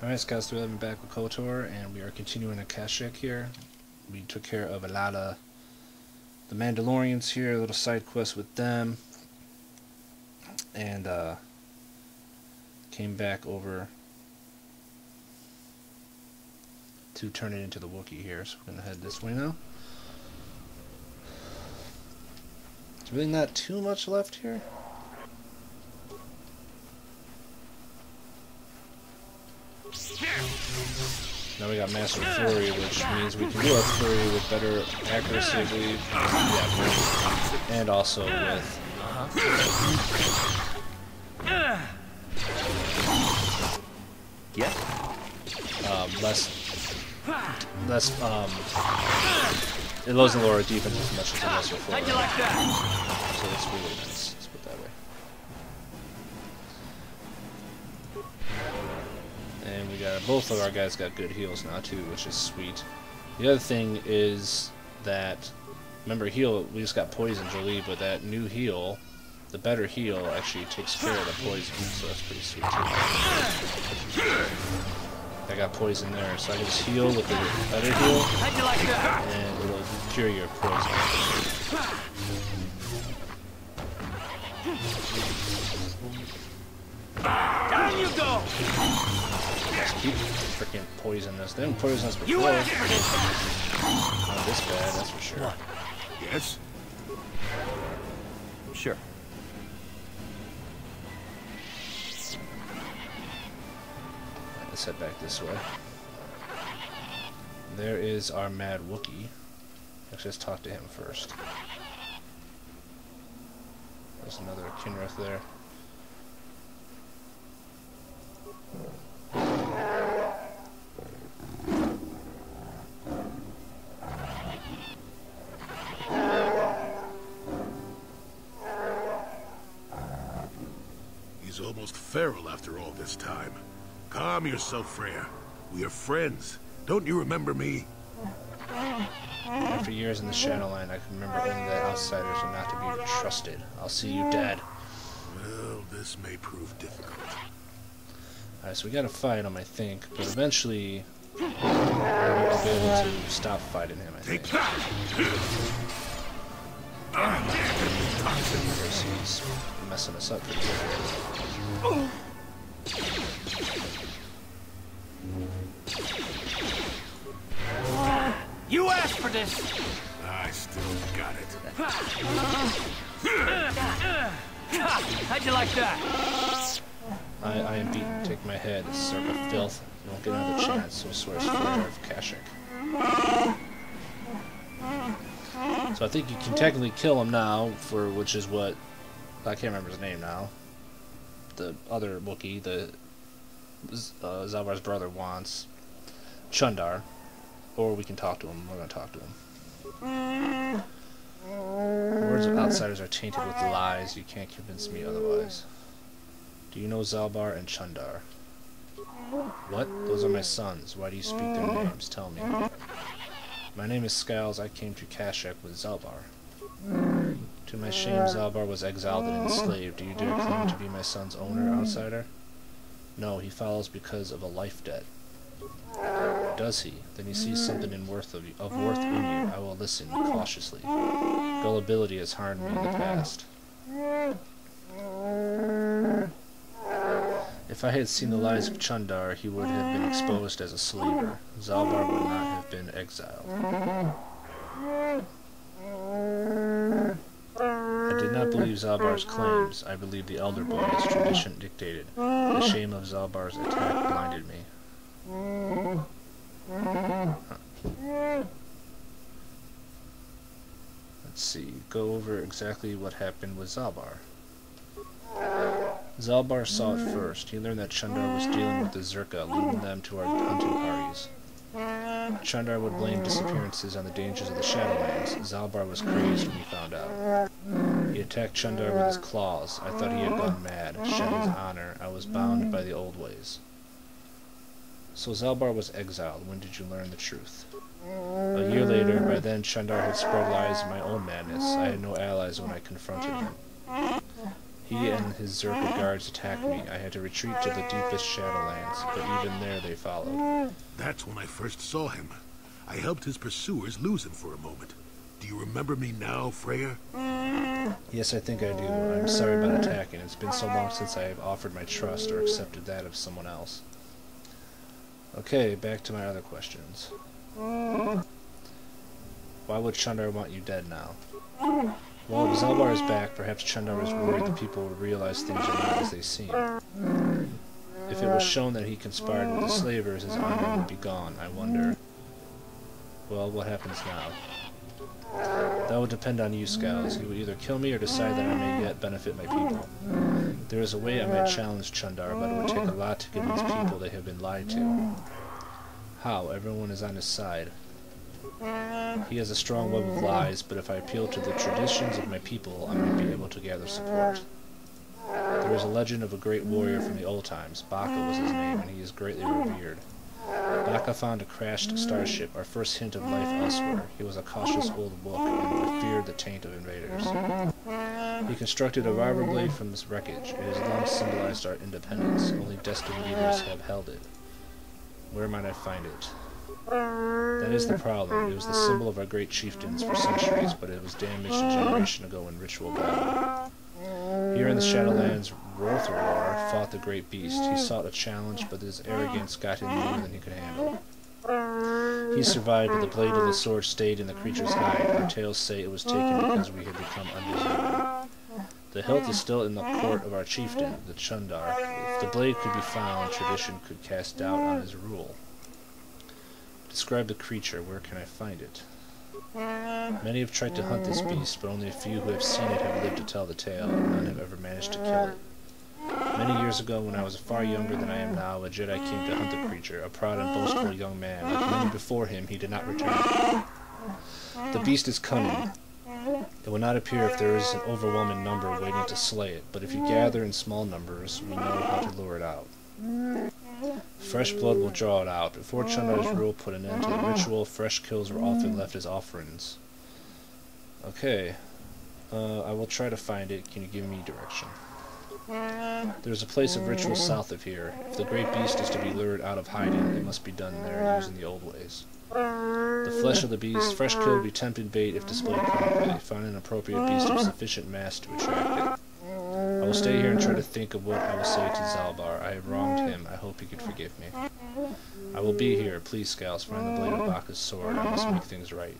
Alright, Scalz 3-11 back with Kotor, and we are continuing a cash check here. We took care of a lot of the Mandalorians here, a little side quest with them, and came back over to turn it into the Wookiee here, so we're going to head this way now. There's really not too much left here. Now we got Master Flurry, which means we can do our Flurry with better accuracy, I believe. Yeah, and also with less it lowers the lower defense as much as the Master Flurry. So that's really nice. Let's put it that way. And we got both of our guys got good heals now too, which is sweet. The other thing is that, remember, heal, we just got poison jolee, but that new heal, the better heal, actually takes care of the poison, so that's pretty sweet too. I got poison there, so I can just heal with the better heal, and it'll cure your poison. Down you go! Just keep freaking poisoning us. They didn't poison us before. Not this bad, that's for sure. What? Yes? Sure. Right, let's head back this way. There is our mad Wookiee. Let's just talk to him first. There's another canderous there. He's almost feral after all this time. Calm yourself, Freya. We are friends. Don't you remember me? After years in the Shadowland, I can remember only that outsiders are not to be trusted. I'll see you dead. Well, this may prove difficult. Alright, so we gotta fight him, I think, but eventually we'll be able to stop fighting him, I think. Because he's messing us up pretty good. You asked for this! I still got it. How'd you like that? I am beaten. Take my head. This is sort of filth. You won't get another chance, so I swear swtor of Kashyyyk. So I think you can technically kill him now, which is what, I can't remember his name now. The other Wookiee, Zalbaar's brother, wants. Chundar. Or we can talk to him. We're going to talk to him. Words of outsiders are tainted with lies. You can't convince me otherwise. Do you know Zalbaar and Chundar? What? Those are my sons. Why do you speak their names? Tell me. My name is Scalz. I came to Kashyyyk with Zalbaar. To my shame, Zalbaar was exiled and enslaved. Do you dare claim to be my son's owner, outsider? No, he follows because of a life debt. Does he? Then he sees something of worth in you. I will listen cautiously. Gullibility has harmed me in the past. If I had seen the lies of Chundar, he would have been exposed as a slaver. Zalbaar would not have been exiled. I did not believe Zalbaar's claims. I believed the elder boy, as tradition dictated. The shame of Zalbaar's attack blinded me. Let's see. Go over exactly what happened with Zalbaar. Zalbaar saw it first. He learned that Chundar was dealing with the Zerka, leading them to our hunting parties. Chundar would blame disappearances on the dangers of the Shadowlands. Zalbaar was crazed when he found out. He attacked Chundar with his claws. I thought he had gone mad. Shed his honor. I was bound by the old ways. So Zalbaar was exiled. When did you learn the truth? A year later. By then Chundar had spread lies of my own madness. I had no allies when I confronted him. He and his Zerka guards attacked me. I had to retreat to the deepest Shadowlands, but even there they followed. That's when I first saw him. I helped his pursuers lose him for a moment. Do you remember me now, Freya? Yes, I think I do. I'm sorry about attacking. It's been so long since I have offered my trust or accepted that of someone else. Okay, back to my other questions. Why would Chundar want you dead now? Well, if Zalbaar is back, perhaps Chundar is worried that people will realize things are not as they seem. If it was shown that he conspired with the slavers, his honor would be gone. I wonder... Well, what happens now? That would depend on you, Scalz. You would either kill me or decide that I may yet benefit my people. There is a way I might challenge Chundar, but it would take a lot to convince people they have been lied to. How? Everyone is on his side. He has a strong web of lies, but if I appeal to the traditions of my people, I might be able to gather support. There is a legend of a great warrior from the old times. Baka was his name, and he is greatly revered. Baka found a crashed starship, our first hint of life elsewhere. He was a cautious old wook, and feared the taint of invaders. He constructed a barber blade from this wreckage. It has long symbolized our independence. Only destined leaders have held it. Where might I find it? That is the problem. It was the symbol of our great chieftains for centuries, but it was damaged a generation ago in ritual battle. Here in the Shadowlands, Rothror fought the great beast. He sought a challenge, but his arrogance got him more than he could handle. He survived, but the blade of the sword stayed in the creature's hide. Our tales say it was taken because we had become undeserving. The hilt is still in the court of our chieftain, the Chundar. If the blade could be found, tradition could cast doubt on his rule. Describe the creature. Where can I find it? Many have tried to hunt this beast, but only a few who have seen it have lived to tell the tale, and none have ever managed to kill it. Many years ago, when I was far younger than I am now, a Jedi came to hunt the creature. A proud and boastful young man. Like many before him, he did not return. The beast is cunning. It will not appear if there is an overwhelming number waiting to slay it, but if you gather in small numbers, we know how to lure it out. Fresh blood will draw it out. Before Chundar's rule put an end to the ritual, fresh kills were often left as offerings. Okay. I will try to find it. Can you give me direction? There is a place of ritual south of here. If the great beast is to be lured out of hiding, it must be done there using the old ways. The flesh of the beast, fresh kill, would be tempting bait if displayed properly. Find an appropriate beast of sufficient mass to attract it. I will stay here and try to think of what I will say to Zalbaar. I have wronged him. I hope he could forgive me. I will be here. Please, Scalz, find the blade of Baka's sword. I must make things right.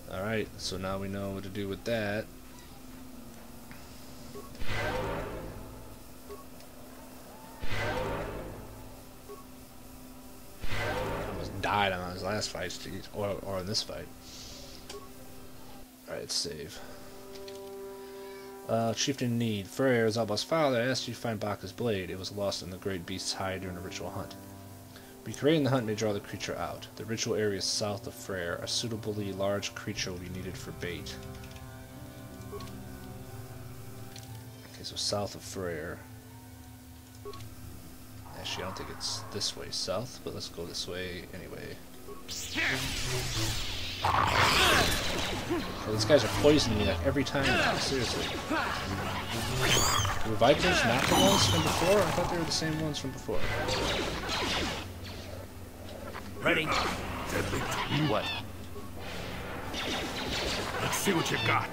Alright, so now we know what to do with that. I almost died on his last fight, or in this fight. Alright, save. Chieftain in need. Freyr, Zalbaar's father, asked you to find Baka's blade. It was lost in the great beast's hide during a ritual hunt. Recreating the hunt may draw the creature out. The ritual area is south of Freyr. A suitably large creature will be needed for bait. Okay, so south of Freyr. Actually, I don't think it's this way south, but let's go this way anyway. Oh, these guys are poisoning me like every time now, seriously. Were Vikings not the ones from before? I thought they were the same ones from before. Ready? What? Let's see what you got.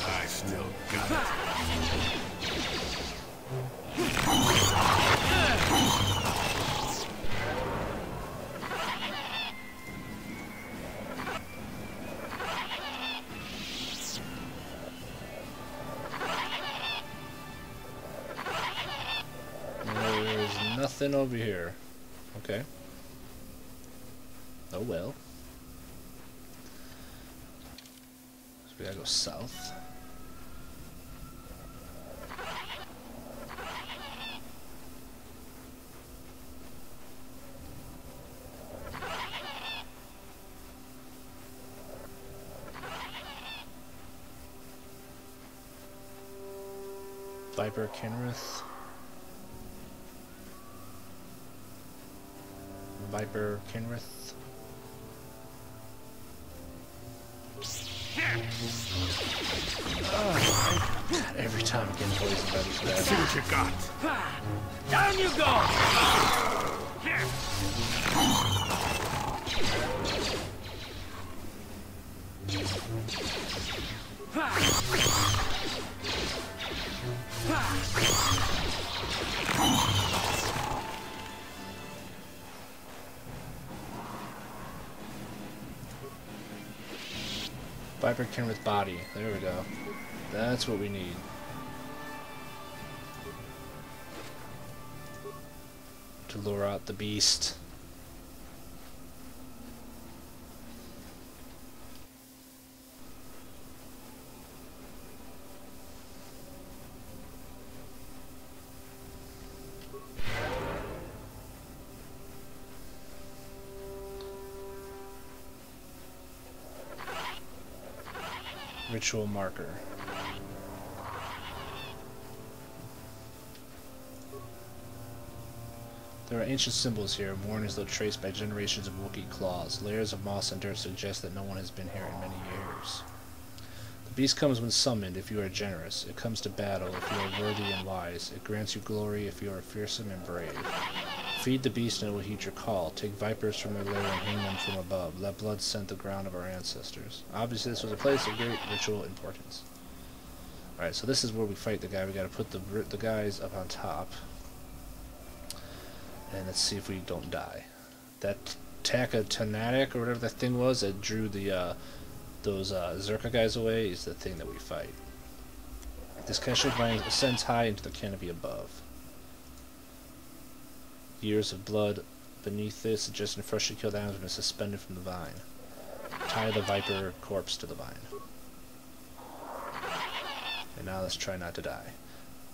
I still got it. There's nothing over here. Okay. Oh well. So we gotta go south. Viper Canderous. Viper Canderous. God, every time I'm getting poisoned by these guys. See what you got. Down you go! Viper can with body. There we go. That's what we need. To lure out the beast. Ritual marker. There are ancient symbols here, worn as though traced by generations of Wookiee claws. Layers of moss and dirt suggest that no one has been here in many years. The beast comes when summoned, if you are generous. It comes to battle, if you are worthy and wise. It grants you glory, if you are fearsome and brave. Feed the beast and it will heed your call. Take vipers from their lair and hang them from above. Let blood scent the ground of our ancestors. Obviously this was a place of great ritual importance. Alright, so this is where we fight the guy. We gotta put the guys up on top. And let's see if we don't die. That Tanatic or whatever that thing was that drew the those Zerka guys away is the thing that we fight. This cashew vine ascends high into the canopy above. Years of blood beneath it, suggesting freshly killed animals have been suspended from the vine. Tie the viper corpse to the vine. And now let's try not to die.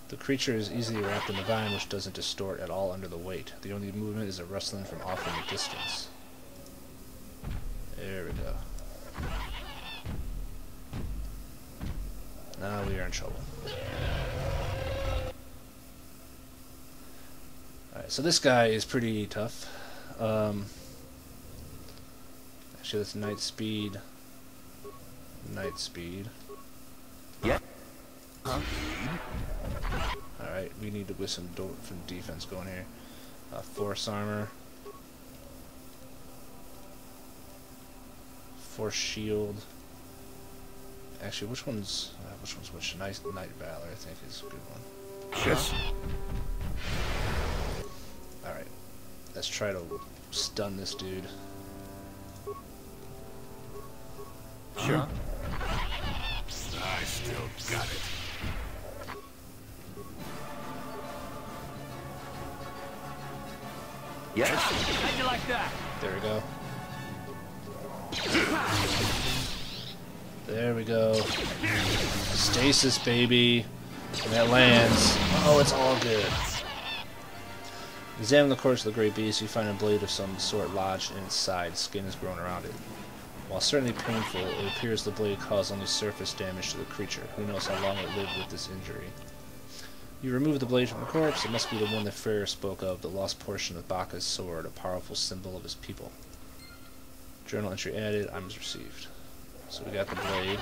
The creature is easily wrapped in the vine, which doesn't distort at all under the weight. The only movement is a rustling from off in the distance. There we go. Now we are in trouble. Alright, so this guy is pretty tough. Actually, that's night speed. Night speed. Yeah. Huh? Alright, we need to get some defense going here. Force armor. Force shield. Actually, which one's which? Night valor, I think, is a good one. Yes. Alright, let's try to stun this dude. Sure. I still got it. Yes. How'd you like that? There we go. There we go. Stasis, baby. And that lands. Oh, it's all good. Examine the corpse of the great beast. You find a blade of some sort lodged in its side. Skin is grown around it. While certainly painful, it appears the blade caused only surface damage to the creature. Who knows how long it lived with this injury. You remove the blade from the corpse. It must be the one that Freyr spoke of, the lost portion of Baka's sword, a powerful symbol of his people. Journal entry added, items received. So we got the blade.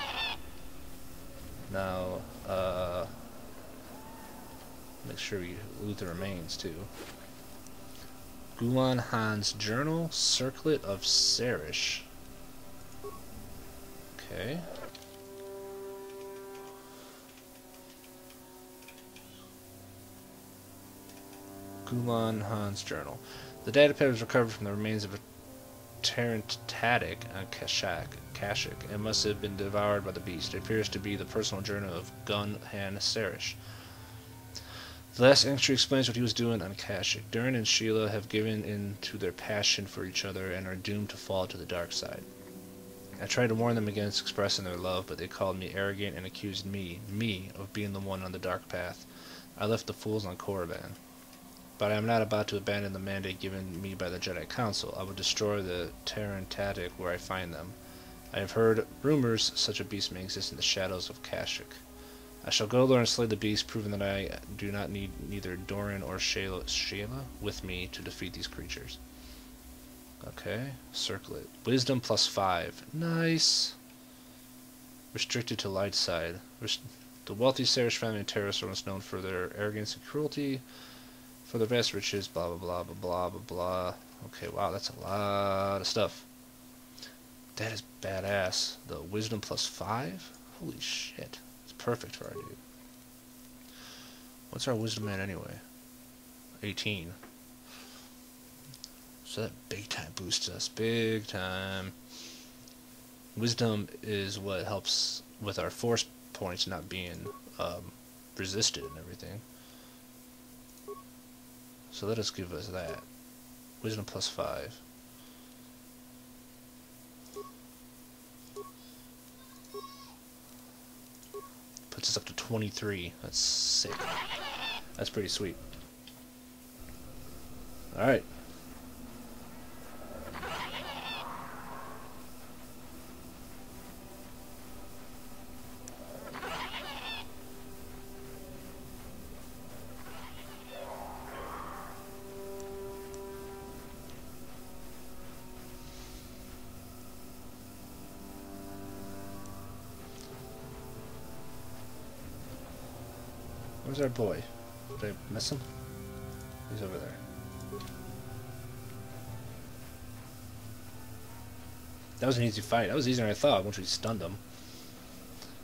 Now, make sure we loot the remains too. Gulan Han's journal, circlet of Sarish. Okay. Gulan Han's journal. The datapad was recovered from the remains of a Tarentatic on Kashik and must have been devoured by the beast. It appears to be the personal journal of Gun Han Sarish. The last entry explains what he was doing on Kashyyyk. Durin and Sheila have given in to their passion for each other and are doomed to fall to the dark side. I tried to warn them against expressing their love, but they called me arrogant and accused me, of being the one on the dark path. I left the fools on Korriban. But I am not about to abandon the mandate given me by the Jedi Council. I will destroy the Tarentatic where I find them. I have heard rumors such a beast may exist in the shadows of Kashyyyk. I shall go there and slay the beast, proving that I do not need neither Doran or Sheila with me to defeat these creatures. Okay, circle it. Wisdom +5. Nice. restricted to light side. The wealthy Sarish family and terrorists are once known for their arrogance and cruelty, for their vast riches, blah blah blah blah blah blah blah. Okay, wow, that's a lot of stuff. That is badass. The wisdom +5? Holy shit. It's perfect for our dude. What's our wisdom at anyway? 18. So that big time boosts us. Big time. Wisdom is what helps with our force points not being resisted and everything. So let us give us that. Wisdom +5. Puts us up to 23. That's sick. That's pretty sweet. Alright. Where's our boy? Did I miss him? He's over there. That was an easy fight. That was easier than I thought once we stunned him.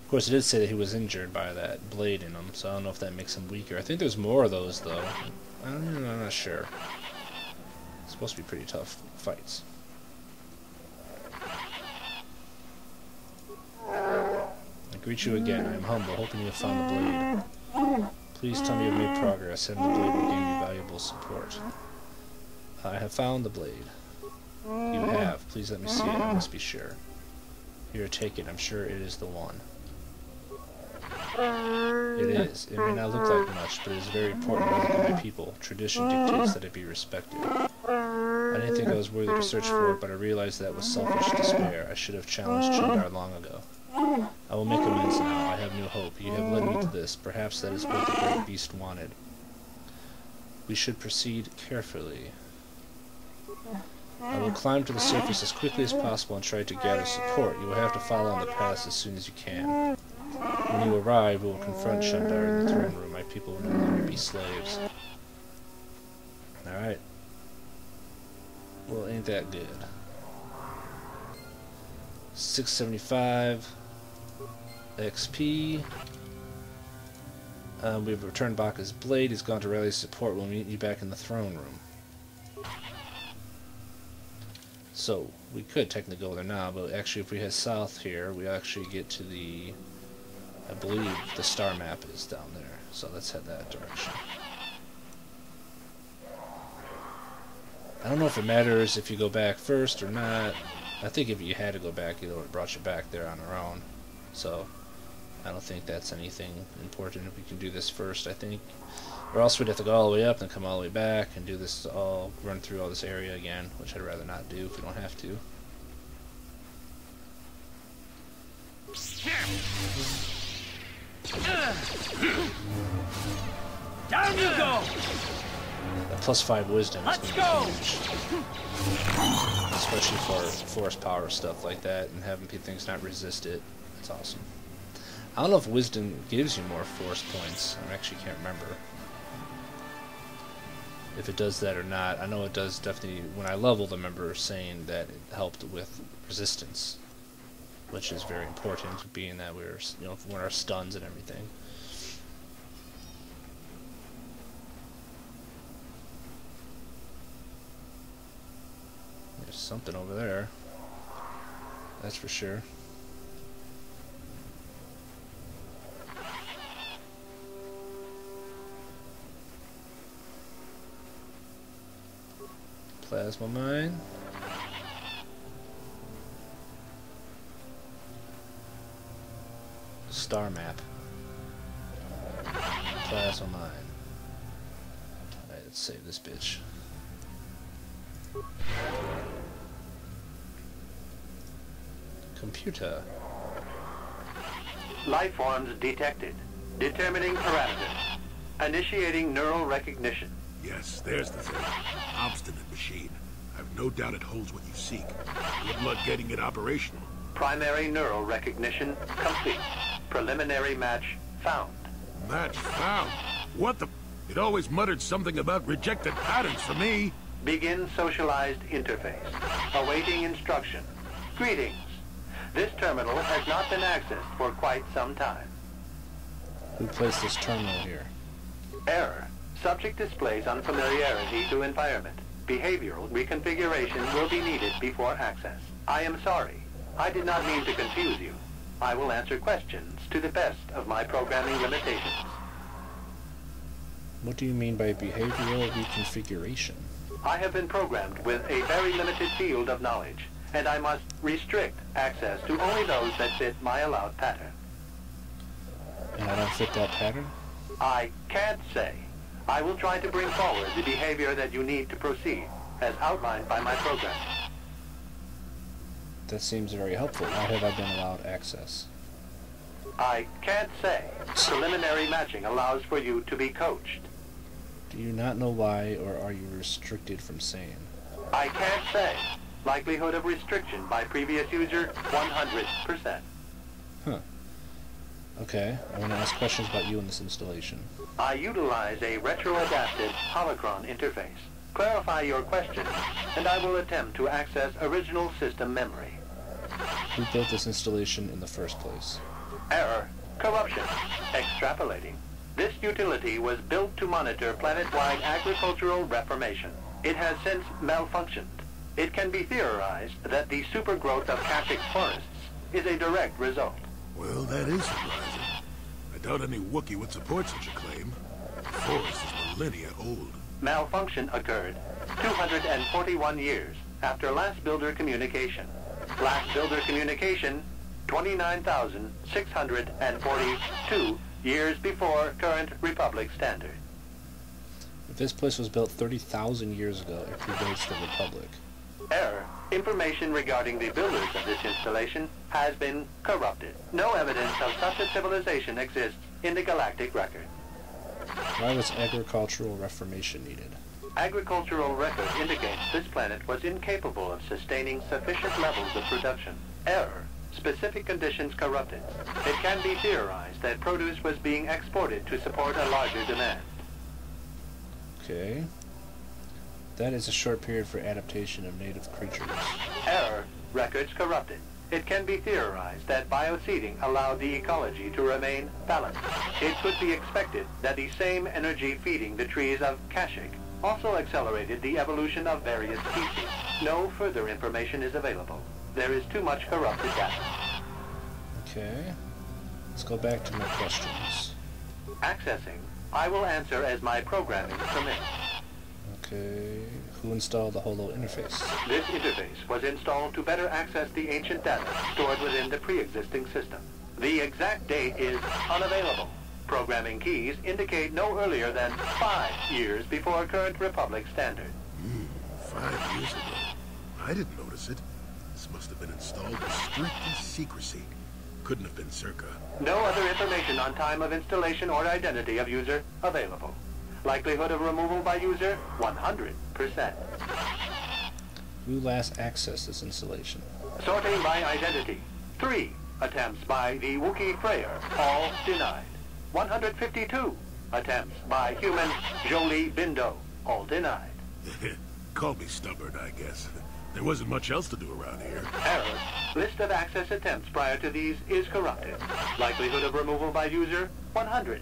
Of course, it did say that he was injured by that blade in him, so I don't know if that makes him weaker. I think there's more of those, though. I'm not sure. It's supposed to be pretty tough fights. I greet you again. I am humble, hoping you have found the blade. Please tell me you have made progress, and the blade will gain you valuable support. I have found the blade. You have. Please let me see it. I must be sure. Here, take it. I'm sure it is the one. It is. It may not look like much, but it is very important to my people. Tradition dictates that it be respected. I didn't think I was worthy to search for it, but I realized that was selfish despair. I should have challenged Chundar long ago. I will make amends now. I have new hope. You have led me to this. Perhaps that is what the great beast wanted. We should proceed carefully. I will climb to the surface as quickly as possible and try to gather support. You will have to follow on the paths as soon as you can. When you arrive, we will confront Chundar in the throne room. My people will no longer be slaves. Alright. Well, ain't that good. 675 XP. We've returned Baka's blade. He's gone to rally support. We'll meet you back in the throne room. So, we could technically go there now, but actually if we head south here, we actually get to the... I believe the star map is down there. So let's head that direction. I don't know if it matters if you go back first or not. I think if you had to go back, it would have brought you back there on our own. So, I don't think that's anything important. If we can do this first, I think. Or else we'd have to go all the way up and come all the way back and do this all, run through all this area again, which I'd rather not do if we don't have to. Down you go! That +5 wisdom is going to be huge. Especially for force power stuff like that, and having things not resist it. That's awesome. I don't know if wisdom gives you more force points. I actually can't remember if it does that or not. I know it does definitely. When I leveled, I remember saying that it helped with resistance, which is very important, being that we're, you know, when our stuns and everything. There's something over there. That's for sure. Plasma mine. Star map. Plasma mine. Alright, let's save this bitch. Computer. Life forms detected. Determining parameters. Initiating neural recognition. Yes, there's the thing. Obstinate machine. I've no doubt it holds what you seek. Good luck getting it operational. Primary neural recognition complete. Preliminary match found. Match found? What the... It always muttered something about rejected patterns for me. Begin socialized interface. Awaiting instruction. Greetings. This terminal has not been accessed for quite some time. Who placed this terminal here? Error. Subject displays unfamiliarity to environment. Behavioral reconfiguration will be needed before access. I am sorry. I did not mean to confuse you. I will answer questions to the best of my programming limitations. What do you mean by behavioral reconfiguration? I have been programmed with a very limited field of knowledge, and I must restrict access to only those that fit my allowed pattern. And I don't fit that pattern? I can't say. I will try to bring forward the behavior that you need to proceed, as outlined by my program. That seems very helpful. Why have I been allowed access? I can't say. Preliminary matching allows for you to be coached. Do you not know why, or are you restricted from saying? I can't say. Likelihood of restriction by previous user, 100%. Huh. Okay, I want to ask questions about you in this installation. I utilize a retro-adapted holocron interface. Clarify your question, and I will attempt to access original system memory. Who built this installation in the first place? Error. Corruption. Extrapolating. This utility was built to monitor planet-wide agricultural reformation. It has since malfunctioned. It can be theorized that the supergrowth of Kashyyyk forests is a direct result. Well, that is surprising. I doubt any Wookiee would support such a claim. The forest is millennia old. Malfunction occurred 241 years after last builder communication. Last builder communication, 29,642 years before current Republic standard. If this place was built 30,000 years ago, it predates the Republic. Error. Information regarding the builders of this installation has been corrupted. No evidence of such a civilization exists in the galactic record. Why was agricultural reformation needed? Agricultural record indicates this planet was incapable of sustaining sufficient levels of production. Error. Specific conditions corrupted. It can be theorized that produce was being exported to support a larger demand. Okay. That is a short period for adaptation of native creatures. Error. Records corrupted. It can be theorized that bioseeding allowed the ecology to remain balanced. It could be expected that the same energy feeding the trees of Kashyyyk also accelerated the evolution of various species. No further information is available. There is too much corrupted data. Okay. Let's go back to my questions. Accessing. I will answer as my programming permits. Okay. Who installed the holo interface? This interface was installed to better access the ancient data stored within the pre-existing system. The exact date is unavailable. Programming keys indicate no earlier than 5 years before current Republic standard. 5 years ago. I didn't notice it. This must have been installed with strictest secrecy. Couldn't have been circa. No other information on time of installation or identity of user available. Likelihood of removal by user, 100%. Who last accessed this installation? Sorting by identity. 3 attempts by the Wookiee Freyer, all denied. 152 attempts by human Jolee Bindo, all denied. Call me stubborn, I guess. There wasn't much else to do around here. Error. List of access attempts prior to these is corrupted. Likelihood of removal by user, 100%.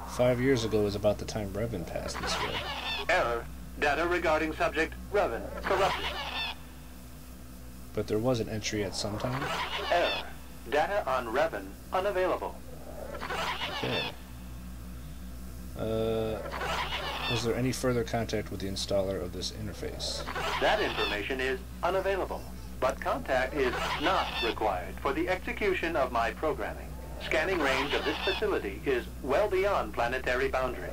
5 years ago is about the time Revan passed this way. Error. Data regarding subject, Revan, corrupted. But there was an entry at some time? Error. Data on Revan, unavailable. Okay. Was there any further contact with the installer of this interface? That information is unavailable, but contact is not required for the execution of my programming. Scanning range of this facility is well beyond planetary boundaries.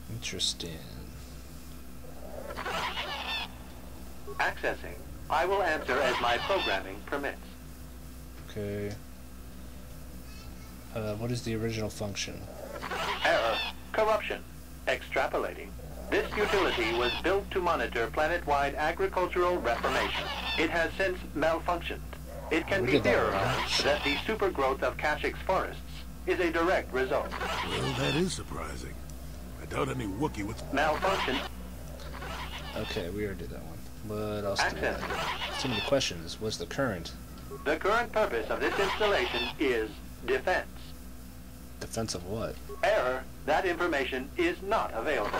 Interesting. Accessing. I will answer as my programming permits. Okay. What is the original function? Error. Corruption. Extrapolating. This utility was built to monitor planet-wide agricultural reformation. It has since malfunctioned. It can be theorized that the supergrowth of Kashyk's forests is a direct result. Well, that is surprising. I doubt any Wookiee would... Malfunction. Okay, we already did that one. What else do we have? Too many questions. What's the current? The current purpose of this installation is defense. Defense of what? Error, that information is not available.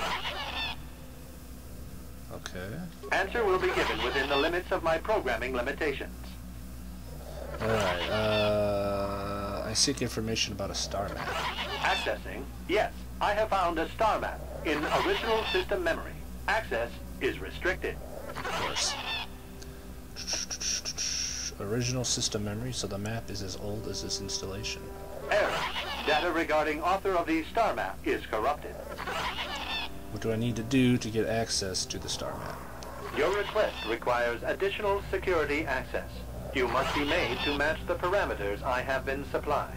Okay. Answer will be given within the limits of my programming limitations. Alright, I seek information about a star map. Accessing. Yes, I have found a star map in original system memory. Access is restricted. Of course. Original system memory, so the map is as old as this installation. Error. Data regarding author of the star map is corrupted. What do I need to do to get access to the star map? Your request requires additional security access. You must be made to match the parameters I have been supplied.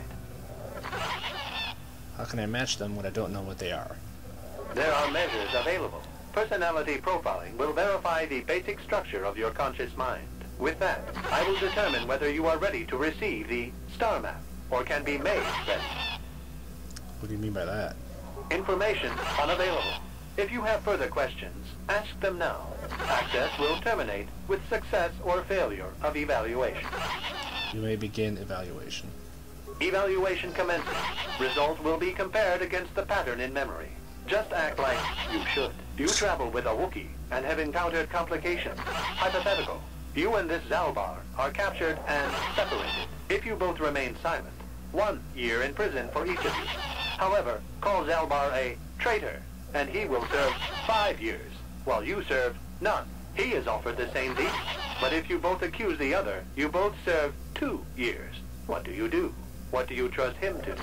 How can I match them when I don't know what they are? There are measures available. Personality profiling will verify the basic structure of your conscious mind. With that, I will determine whether you are ready to receive the star map, or can be made ready. What do you mean by that? Information unavailable. If you have further questions, ask them now. Access will terminate with success or failure of evaluation. You may begin evaluation. Evaluation commences. Result will be compared against the pattern in memory. Just act like you should. You travel with a Wookiee and have encountered complications. Hypothetical. You and this Zalbaar are captured and separated. If you both remain silent, 1 year in prison for each of you. However, call Zalbaar a traitor, and he will serve 5 years, while you serve none. He is offered the same deal. But if you both accuse the other, you both serve 2 years. What do you do? What do you trust him to?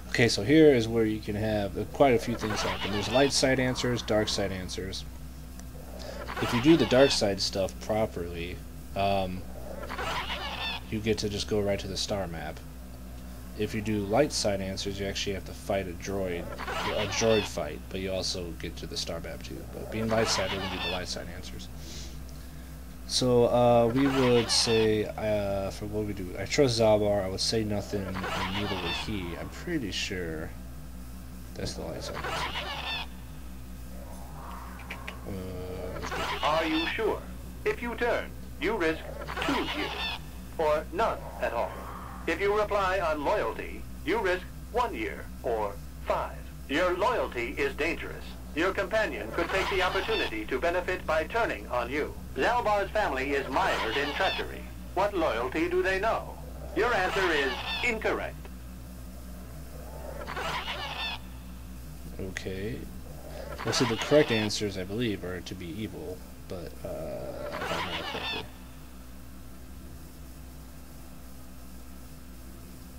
Okay, so here is where you can have quite a few things happen. There's light side answers, dark side answers. If you do the dark side stuff properly, you get to just go right to the star map. If you do light side answers, you actually have to fight a droid fight, but you also get to the star map too. But being light side, we're going to do the light side answers. So we would say, for what we do, I trust Zalbaar, I would say nothing, and neither would he. I'm pretty sure that's the light side answer. Are you sure? If you turn, you risk 2 years, or none at all. If you reply on loyalty, you risk 1 year, or 5. Your loyalty is dangerous. Your companion could take the opportunity to benefit by turning on you. Zalbaar's family is mired in treachery. What loyalty do they know? Your answer is incorrect. Okay. Well, see, the correct answers, I believe, are to be evil, but, if I remember correctly.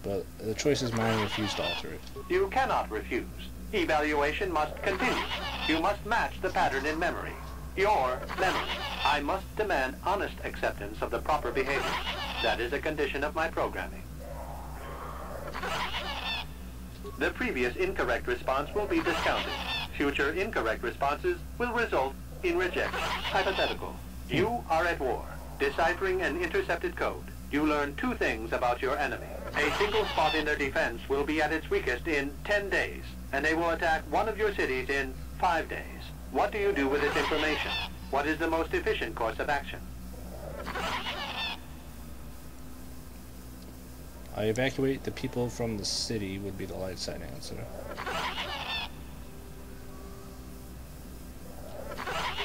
But the choice is mine, and refuse to alter it. You cannot refuse. Evaluation must continue. You must match the pattern in memory. Your memory. I must demand honest acceptance of the proper behavior. That is a condition of my programming. The previous incorrect response will be discounted. Future incorrect responses will result in rejection. Hypothetical. You are at war. Deciphering an intercepted code. You learn 2 things about your enemy. A single spot in their defense will be at its weakest in 10 days, and they will attack one of your cities in 5 days. What do you do with this information? What is the most efficient course of action? I evacuate the people from the city would be the light side answer.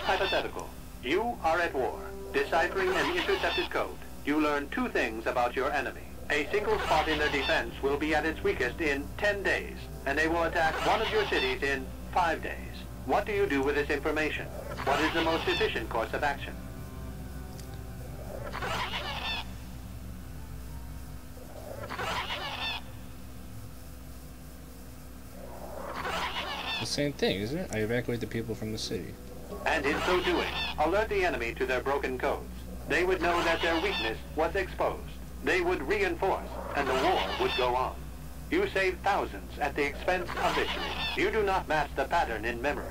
Hypothetical. You are at war. Deciphering an intercepted code. You learn 2 things about your enemy. A single spot in their defense will be at its weakest in 10 days, and they will attack one of your cities in 5 days. What do you do with this information? What is the most efficient course of action? The same thing, isn't it? I evacuate the people from the city. And in so doing, alert the enemy to their broken codes. They would know that their weakness was exposed. They would reinforce, and the war would go on. You save thousands at the expense of victory. You do not match the pattern in memory.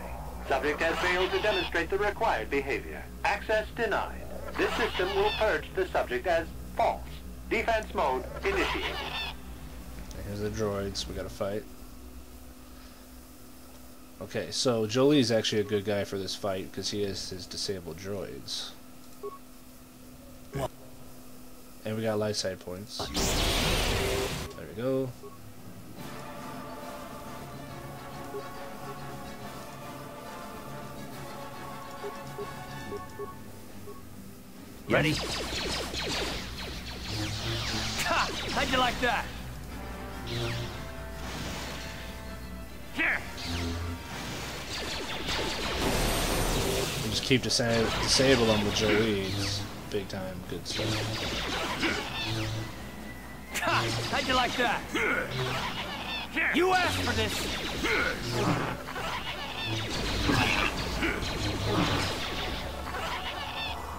Subject has failed to demonstrate the required behavior. Access denied. This system will purge the subject as false. Defense mode initiated. Here's the droids we gotta fight. Okay, so Jolee is actually a good guy for this fight because he has his disabled droids. And we got light side points. There we go. Ready? Ha! How'd you like that? Here. We just keep disable them with Jolee. It's big time good stuff. Ha! How'd you like that? You asked for this.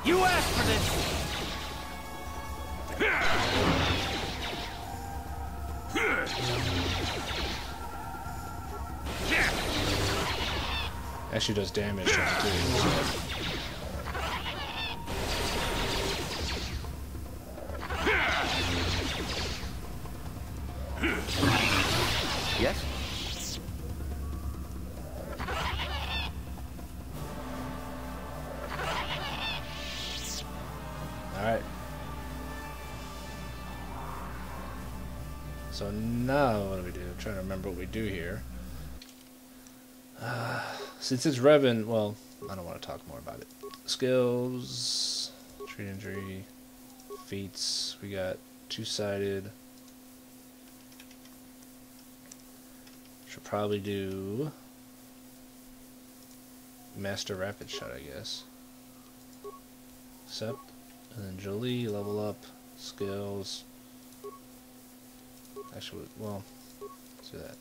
You asked for this. Actually does damage to him too. So. Yes? Alright. So now what do we do? I'm trying to remember what we do here. Since it's revan, well, I don't want to talk more about it. Skills, treat injury, feats, we got two-sided. Should probably do master rapid shot, I guess. Accept, and then Jolee, level up, skills. Actually, well, let's do that.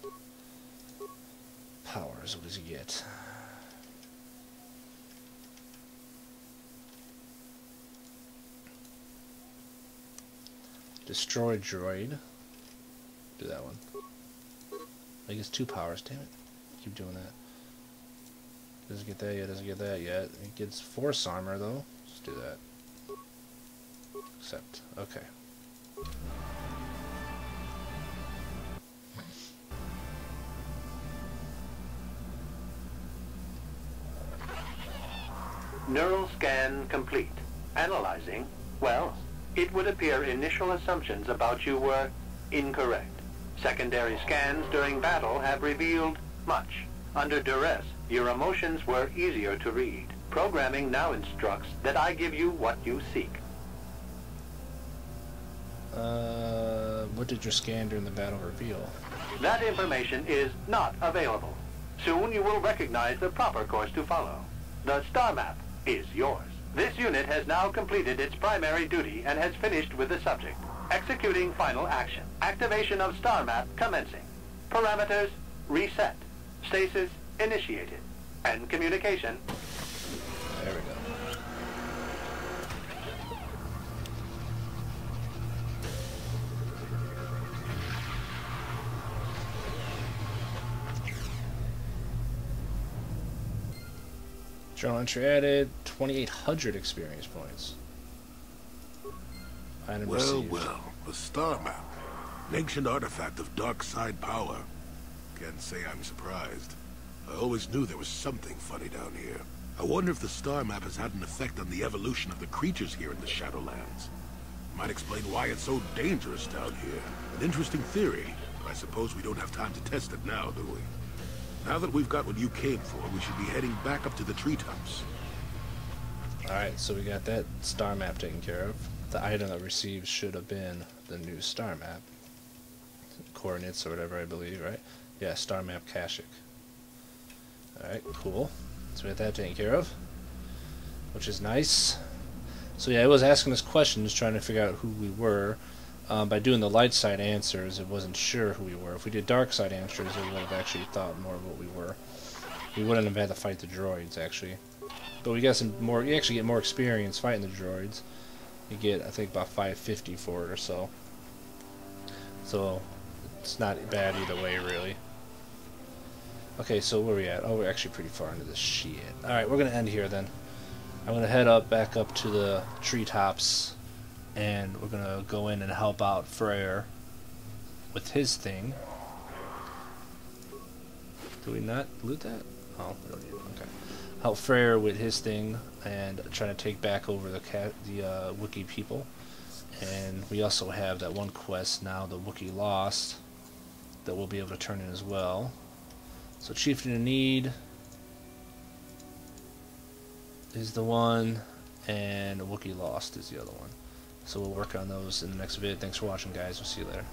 Powers, what does he get? Destroy droid. Do that one. I guess 2 powers, damn it. Keep doing that. Doesn't get that yet, doesn't get that yet. It gets force armor though. Let's do that. Accept. Okay. Neural scan complete. Analyzing. Well, it would appear initial assumptions about you were incorrect. Secondary scans during battle have revealed much. Under duress, your emotions were easier to read. Programming now instructs that I give you what you seek. What did your scan during the battle reveal? That information is not available. Soon you will recognize the proper course to follow. The star map is yours. This unit has now completed its primary duty and has finished with the subject. Executing final action. Activation of star map commencing. Parameters reset. Stasis initiated. And communication. There we go. Journal entry added, 2,800 experience points. Item received. Well, a star map. An ancient artifact of dark side power. Can't say I'm surprised. I always knew there was something funny down here. I wonder if the star map has had an effect on the evolution of the creatures here in the Shadowlands. Might explain why it's so dangerous down here. An interesting theory, but I suppose we don't have time to test it now, do we? Now that we've got what you came for, we should be heading back up to the treetops. Alright, so we got that star map taken care of. The item that received should have been the new star map. Coordinates or whatever, I believe, right? Yeah, star map Kashyyyk. Alright, cool. So we got that taken care of, which is nice. So yeah, I was asking us questions, trying to figure out who we were. By doing the light side answers, it wasn't sure who we were. If we did dark side answers, it would have actually thought more of what we were. We wouldn't have had to fight the droids, actually. But we got some more. You actually get more experience fighting the droids. You get, I think, about 550 for it or so. So It's not bad either way, really. Okay, so where are we at? Oh, we're actually pretty far into this shit. Alright, we're going to end here then. I'm going to head back up to the treetops, and we're going to go in and help out Freyr with his thing. Do we not loot that? Oh, we don't need it. Okay. Help Freyr with his thing and try to take back over the Wookiee people. And we also have that one quest now, the Wookiee Lost, that we'll be able to turn in as well. So Chieftain in Need is the one, and Wookiee Lost is the other one. So we'll work on those in the next vid. Thanks for watching, guys. We'll see you later.